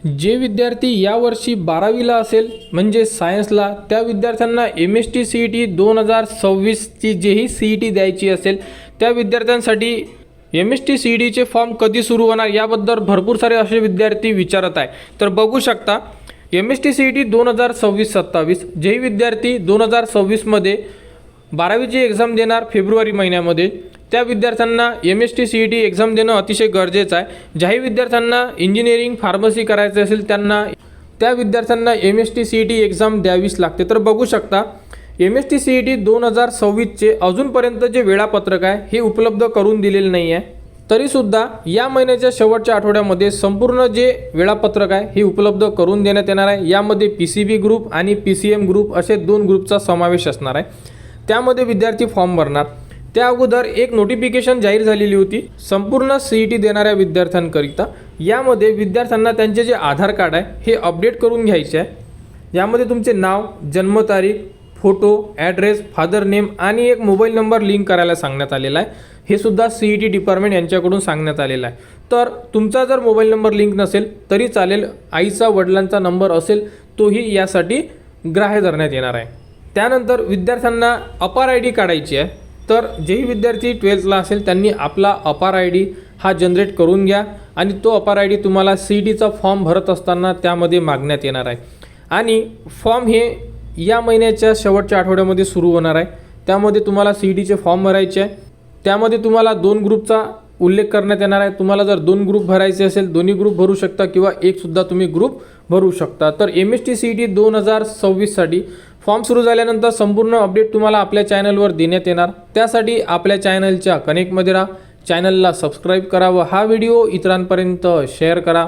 जे विद्यार्थी यावर्षी 12वीला असेल म्हणजे सायन्सला, त्या विद्यार्थ्यांना MST CET 2026ची जेही CET द्यायची असेल त्या विद्यार्थ्यांसाठी MST CETचे फॉर्म कधी सुरू होणार याबद्दल भरपूर सारे असे विद्यार्थी विचारत आहे। तर बघू शकता MST CET 2026-27 जेही विद्यार्थी 2026मध्ये 12वीची एक्झाम देणार फेब्रुवारी महिन्यामध्ये, त्या विद्यार्थ्यांना MST CET एक्झाम देणं अतिशय गरजेचं आहे। ज्याही विद्यार्थ्यांना इंजिनिअरिंग फार्मसी करायचं असेल त्या विद्यार्थ्यांना MST CET एक्झाम द्यावीच लागते। तर बघू शकता MST CET 2026चे अजूनपर्यंत जे वेळापत्रक आहे हे उपलब्ध करून दिलेले नाही आहे। तरीसुद्धा या महिन्याच्या शेवटच्या आठवड्यामध्ये संपूर्ण जे वेळापत्रक आहे हे उपलब्ध करून देण्यात येणार आहे। यामध्ये PCB ग्रुप आणि PCM ग्रुप असे 2 ग्रुपचा समावेश असणार आहे। त्यामध्ये विद्यार्थी फॉर्म भरणार। त्या अगोदर एक नोटिफिकेशन जाहीर झालेली होती संपूर्ण CET देणाऱ्या विद्यार्थ्यांकरिता। यामध्ये विद्यार्थ्यांना त्यांचे जे आधार कार्ड आहे हे अपडेट करून घ्यायचे आहे। यामध्ये तुमचे नाव, जन्मतारीख, फोटो, ॲड्रेस, फादर नेम आणि एक मोबाईल नंबर लिंक करायला सांगण्यात आलेला आहे। हे सुद्धा CET डिपार्टमेंट यांच्याकडून सांगण्यात आलेलं आहे। तर तुमचा जर मोबाईल नंबर लिंक नसेल तरी चालेल, आईचा वडिलांचा नंबर असेल तोही यासाठी ग्राह्य धरण्यात येणार आहे। त्यानंतर विद्यार्थ्यांना अपार ID काढायची आहे। तर जेही विद्यार्थी 12thला असेल त्यांनी आपला अपार ID हा जनरेट करून घ्या आणि तो अपार ID तुम्हाला CETचा फॉर्म भरत असताना त्यामध्ये मागण्यात येणार आहे। आणि फॉर्म हे या महिन्याच्या शेवटच्या आठवड्यामध्ये सुरू होणार आहे। त्यामध्ये तुम्हाला CETचे फॉर्म भरायचे आहे। त्यामध्ये तुम्हाला 2 ग्रुपचा उल्लेख करण्यात येणार आहे। तुम्हाला जर 2 ग्रुप भरायचे असेल दोन्ही ग्रुप भरू शकता किंवा एक सुद्धा तुम्ही ग्रुप भरू शकता। तर MST CET 2026साठी फॉर्म सुरू झाल्यानंतर संपूर्ण अपडेट तुम्हाला आपल्या चॅनलवर देण्यात येणार। त्यासाठी आपल्या चॅनलच्या कनेक्टमध्ये राहा, चॅनलला सबस्क्राईब करा व हा व्हिडिओ इतरांपर्यंत शेअर करा।